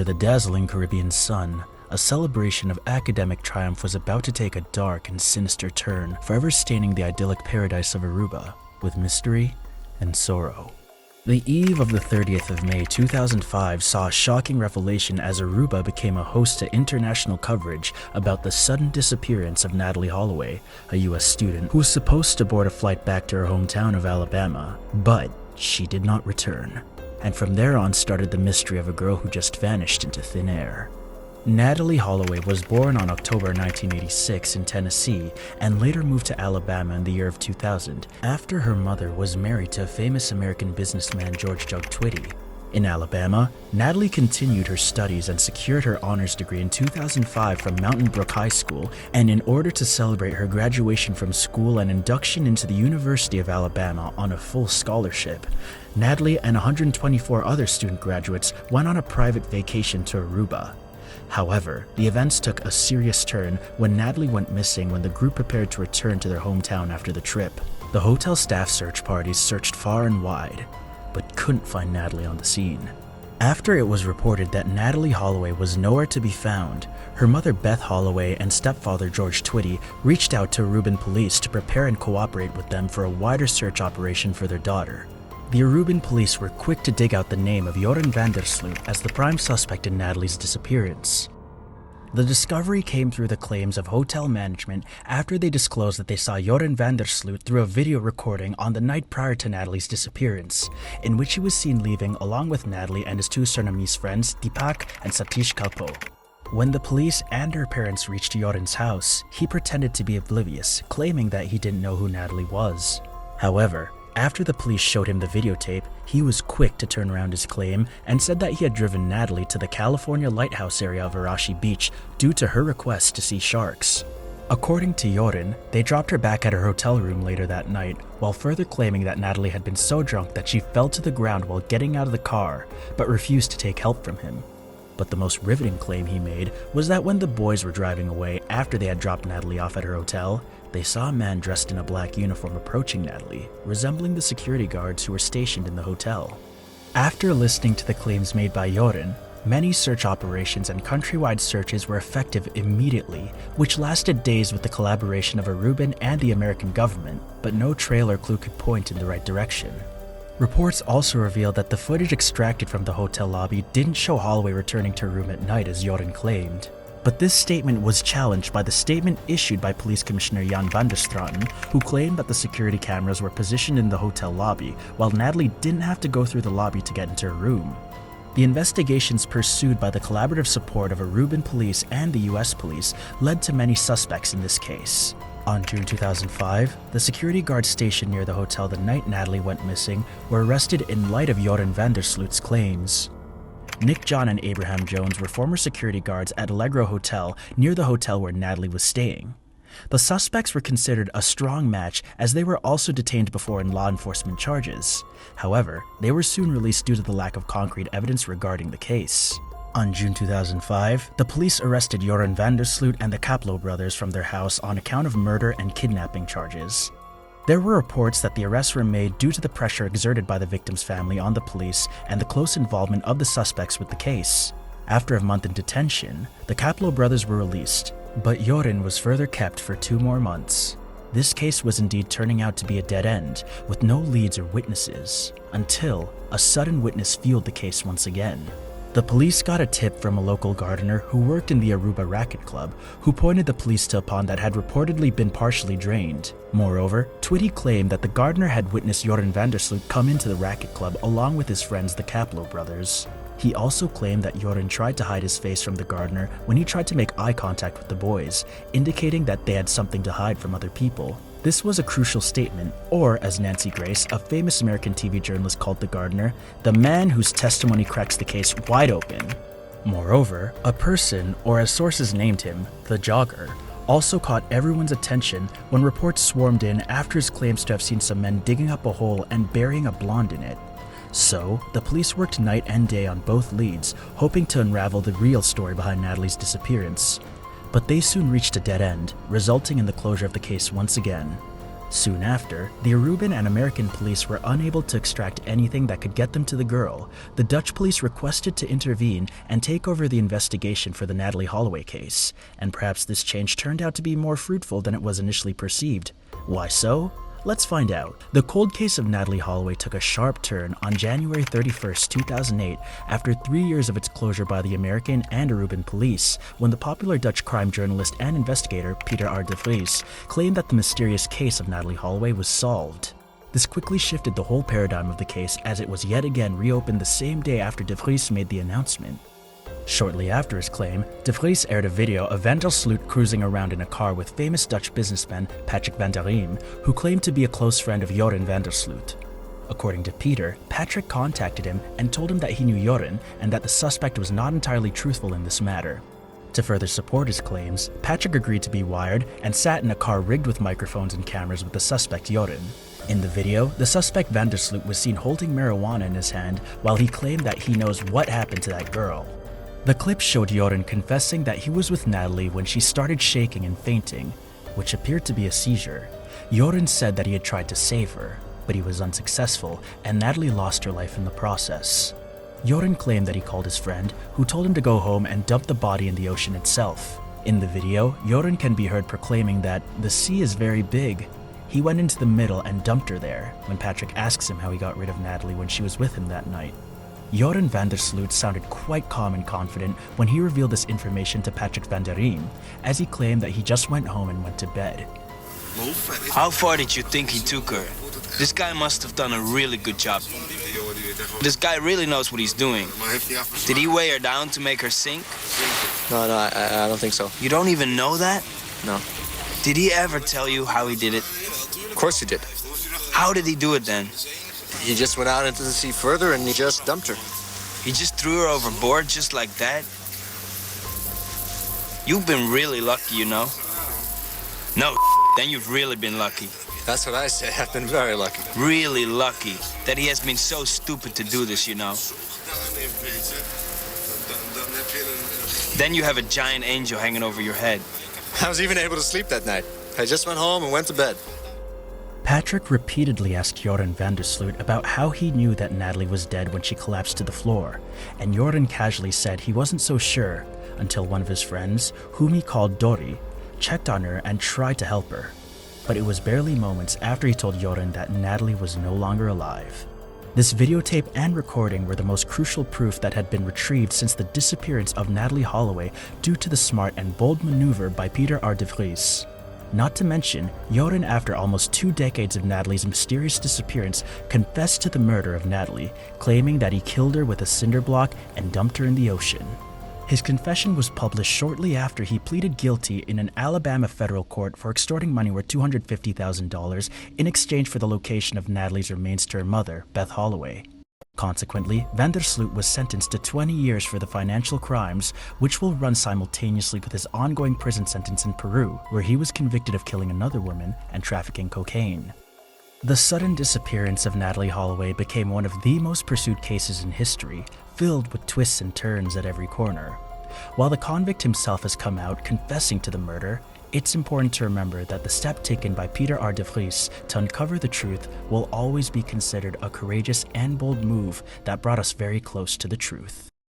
the dazzling Caribbean sun, a celebration of academic triumph was about to take a dark and sinister turn, forever staining the idyllic paradise of Aruba with mystery and sorrow. The eve of the 30th of May 2005 saw a shocking revelation as Aruba became a host to international coverage about the sudden disappearance of Natalee Holloway, a US student who was supposed to board a flight back to her hometown of Alabama, but she did not return. And from there on started the mystery of a girl who just vanished into thin air. Natalee Holloway was born on October 1986 in Tennessee and later moved to Alabama in the year of 2000 after her mother was married to famous American businessman George Jug Twitty. In Alabama, Natalee continued her studies and secured her honors degree in 2005 from Mountain Brook High School, and in order to celebrate her graduation from school and induction into the University of Alabama on a full scholarship, Natalee and 124 other student graduates went on a private vacation to Aruba. However, the events took a serious turn when Natalee went missing when the group prepared to return to their hometown after the trip. The hotel staff search parties searched far and wide, but couldn't find Natalee on the scene. After it was reported that Natalee Holloway was nowhere to be found, her mother Beth Holloway and stepfather George Twitty reached out to Aruban police to prepare and cooperate with them for a wider search operation for their daughter. The Aruban police were quick to dig out the name of Joran van der Sloot as the prime suspect in Natalee's disappearance. The discovery came through the claims of hotel management after they disclosed that they saw Joran van der Sloot through a video recording on the night prior to Natalee's disappearance, in which he was seen leaving along with Natalee and his two Surinamese friends Deepak and Satish Kalpo. When the police and her parents reached Joran's house, he pretended to be oblivious, claiming that he didn't know who Natalee was. However, after the police showed him the videotape, he was quick to turn around his claim and said that he had driven Natalee to the California lighthouse area of Arashi Beach due to her request to see sharks. According to Joran, they dropped her back at her hotel room later that night, while further claiming that Natalee had been so drunk that she fell to the ground while getting out of the car, but refused to take help from him. But the most riveting claim he made was that when the boys were driving away after they had dropped Natalee off at her hotel, they saw a man dressed in a black uniform approaching Natalee, resembling the security guards who were stationed in the hotel. After listening to the claims made by Joran, many search operations and countrywide searches were effective immediately, which lasted days with the collaboration of Aruban and the American government, but no trail or clue could point in the right direction. Reports also revealed that the footage extracted from the hotel lobby didn't show Holloway returning to her room at night as Joran claimed. But this statement was challenged by the statement issued by Police Commissioner Jan van der Straten, who claimed that the security cameras were positioned in the hotel lobby, while Natalee didn't have to go through the lobby to get into her room. The investigations pursued by the collaborative support of Aruban police and the US police led to many suspects in this case. On June 2005, the security guards stationed near the hotel the night Natalee went missing were arrested in light of Joran van der Sloot's claims. Nick John and Abraham Jones were former security guards at Allegro Hotel near the hotel where Natalee was staying. The suspects were considered a strong match as they were also detained before in law enforcement charges. However, they were soon released due to the lack of concrete evidence regarding the case. On June 2005, the police arrested Joran van der Sloot and the Kaplo brothers from their house on account of murder and kidnapping charges. There were reports that the arrests were made due to the pressure exerted by the victim's family on the police and the close involvement of the suspects with the case. After a month in detention, the Kaplo brothers were released, but Joran was further kept for 2 more months. This case was indeed turning out to be a dead end, with no leads or witnesses, until a sudden witness fueled the case once again. The police got a tip from a local gardener who worked in the Aruba Racket Club, who pointed the police to a pond that had reportedly been partially drained. Moreover, Twitty claimed that the gardener had witnessed Joran van der Sloot come into the Racket Club along with his friends the Kaplo brothers. He also claimed that Joran tried to hide his face from the gardener when he tried to make eye contact with the boys, indicating that they had something to hide from other people. This was a crucial statement, or as Nancy Grace, a famous American TV journalist, called the gardener, the man whose testimony cracks the case wide open. Moreover, a person, or as sources named him, the jogger, also caught everyone's attention when reports swarmed in after his claims to have seen some men digging up a hole and burying a blonde in it. So, the police worked night and day on both leads, hoping to unravel the real story behind Natalee's disappearance. But they soon reached a dead end, resulting in the closure of the case once again. Soon after, the Aruban and American police were unable to extract anything that could get them to the girl. The Dutch police requested to intervene and take over the investigation for the Natalee Holloway case, and perhaps this change turned out to be more fruitful than it was initially perceived. Why so? Let's find out. The cold case of Natalee Holloway took a sharp turn on January 31st, 2008, after 3 years of its closure by the American and Aruban police, when the popular Dutch crime journalist and investigator Peter R. de Vries claimed that the mysterious case of Natalee Holloway was solved. This quickly shifted the whole paradigm of the case, as it was yet again reopened the same day after de Vries made the announcement. Shortly after his claim, de Vries aired a video of Van der Sloot cruising around in a car with famous Dutch businessman Patrick van der Riem, who claimed to be a close friend of Joran van der Sloot. According to Peter, Patrick contacted him and told him that he knew Joran and that the suspect was not entirely truthful in this matter. To further support his claims, Patrick agreed to be wired and sat in a car rigged with microphones and cameras with the suspect Joran. In the video, the suspect Van der Sloot was seen holding marijuana in his hand while he claimed that he knows what happened to that girl. The clip showed Joran confessing that he was with Natalee when she started shaking and fainting, which appeared to be a seizure. Joran said that he had tried to save her, but he was unsuccessful, and Natalee lost her life in the process. Joran claimed that he called his friend, who told him to go home and dump the body in the ocean itself. In the video, Joran can be heard proclaiming that the sea is very big. He went into the middle and dumped her there, when Patrick asks him how he got rid of Natalee when she was with him that night. Joran van der Sloot sounded quite calm and confident when he revealed this information to Patrick van der Riem, as he claimed that he just went home and went to bed. How far did you think he took her? This guy must have done a really good job. This guy really knows what he's doing. Did he weigh her down to make her sink? No, I don't think so. You don't even know that? No. Did he ever tell you how he did it? Of course he did. How did he do it then? He just went out into the sea further and he just dumped her. He just threw her overboard just like that? You've been really lucky, you know? No, then you've really been lucky. That's what I say. I've been very lucky. Really lucky that he has been so stupid to do this, you know? Then you have a giant angel hanging over your head. I was even able to sleep that night. I just went home and went to bed. Patrick repeatedly asked Joran van der Sloot about how he knew that Natalee was dead when she collapsed to the floor, and Joran casually said he wasn't so sure until one of his friends, whom he called Dori, checked on her and tried to help her. But it was barely moments after he told Joran that Natalee was no longer alive. This videotape and recording were the most crucial proof that had been retrieved since the disappearance of Natalee Holloway due to the smart and bold maneuver by Peter R. de Vries. Not to mention, Joran, after almost 2 decades of Natalee's mysterious disappearance, confessed to the murder of Natalee, claiming that he killed her with a cinder block and dumped her in the ocean. His confession was published shortly after he pleaded guilty in an Alabama federal court for extorting money worth $250,000 in exchange for the location of Natalee's remains to her mother, Beth Holloway. Consequently, Van der Sloot was sentenced to 20 years for the financial crimes, which will run simultaneously with his ongoing prison sentence in Peru, where he was convicted of killing another woman and trafficking cocaine. The sudden disappearance of Natalee Holloway became one of the most pursued cases in history, filled with twists and turns at every corner. While the convict himself has come out confessing to the murder, it's important to remember that the step taken by Peter R. de Vries to uncover the truth will always be considered a courageous and bold move that brought us very close to the truth.